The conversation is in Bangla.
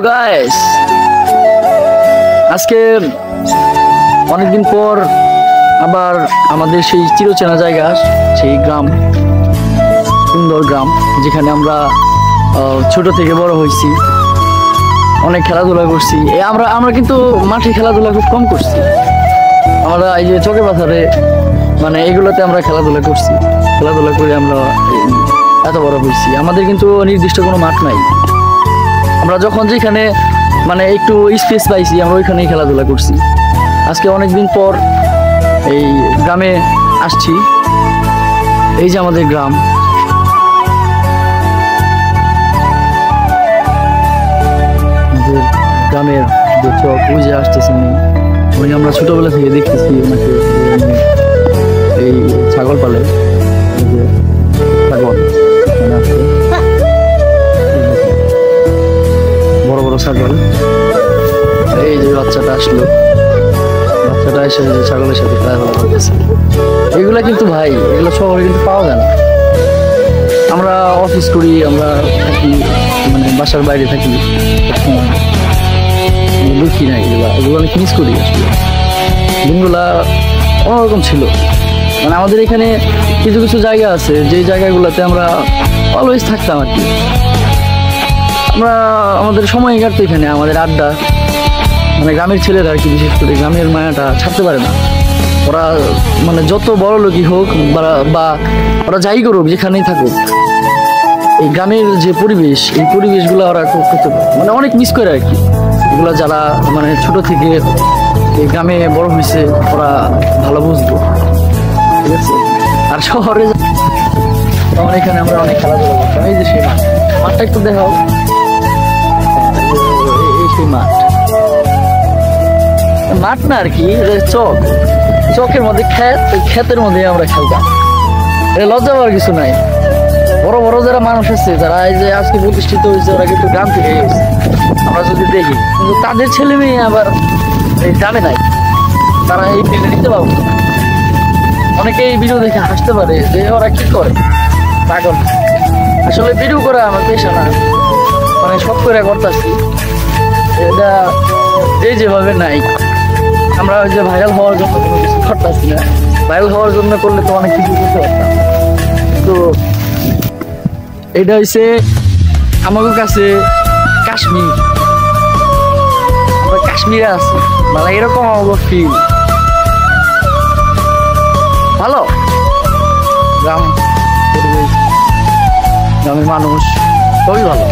গাইস, আজকে অনেকদিন পর আবার আমাদের সেই চিরচেনা জায়গা, সেই গ্রাম, সুন্দর গ্রাম যেখানে আমরা ছোট থেকে বড় হয়েছি, অনেক খেলাধুলা করছি। আমরা কিন্তু মাঠে খেলাধুলা খুব কম করছি। আমরা এই যে চকে পাথরে মানে এগুলোতে আমরা খেলাধুলা করছি, খেলাধুলা করে আমরা এত বড় হয়েছি। আমাদের কিন্তু নির্দিষ্ট কোনো মাঠ নাই। আমরা যখন যেখানে মানে একটু স্পেস পাইছি আমরা ওইখানেই খেলাধুলা করছি। আজকে অনেকদিন পর এই গ্রামে আসছি। এই যে আমাদের গ্রাম, গ্রামের যে চক ওই যে আসতেছেন, ওই আমরা ছোটবেলা থেকে দেখতেছি ওনাকে এই ছাগল পালে, ছাগল মানে আসছে বড় বড় ছাগল। এই যে বাচ্চাটা আসলো, বাচ্চাটা এসে যে ছাগলের সাথে খেলাধুলা করতেছে। এগুলা কিন্তু ভাই, এগুলো শহরে কিন্তু পাওয়া যায় না। আমরা অফিস করি, আমরা থাকি মানে বাসার বাইরে থাকি, দেখি না এগুলো অনেক মিস করি। আসলে দিনগুলা অন্যরকম ছিল। মানে আমাদের এখানে কিছু কিছু জায়গা আছে যে জায়গাগুলোতে আমরা অলওয়েজ থাকতাম আর কি। আমরা আমাদের সময় কাটতো এখানে, আমাদের আড্ডা, মানে গ্রামের ছেলেরা আর কি, বিশেষ করে গ্রামের মায়াটা ছাড়তে পারে না। ওরা মানে যত বড় লোকই হোক বা ওরা যাই করুক, যেখানেই থাকুক, এই গ্রামের যে পরিবেশ, এই পরিবেশগুলো ওরা মানে অনেক মিস করে আর কি। এগুলো যারা মানে ছোট থেকে এই গ্রামে বড় হয়েছে ওরা ভালো বুঝবো, ঠিক আছে। আর শহরে তখন এখানে আমরা অনেক খেলাধুলা করতাম। এই যে সেই মাঠটা একটু দেখাও, এই সেই মাঠ না আর কি, চক, চকের মধ্যে ক্ষেত, ওই ক্ষেতের মধ্যে আমরা খেলতাম। এটা লজ্জা পাওয়ার কিছু নাই। বড় বড় যারা মানুষ আছে, যারা এই যে আজকে প্রতিষ্ঠিত হয়েছে, ওরা কিন্তু গ্রাম থেকে গেছে আমরা যদি দেখি, কিন্তু তাদের ছেলে মেয়ে আবার এই গ্রামে নাই, তারা এই ফিল্ডে নিতে পারবো। অনেকে এই ভিডিও দেখে হাসতে পারে যে ওরা কি করে, পাগল। আসলে ভিডিও করা আমার পেশা না, মানে সব করে করতেছি। এটা এই যেভাবে নাই, আমরা ওই যে ভাইরাল হওয়ার জন্য কোনো কিছু করতেছি না। ভাইরাল হওয়ার জন্য করলে তো অনেক কিছু করতে পারতাম, তো এটা হচ্ছে আমাদের কাছে কাশ্মীর। আমরা কাশ্মীরে আছি, মানে এরকম আমাদের ফিল ভালো। গ্রাম পরিবেশ, গ্রামের মানুষ সবই ভালো।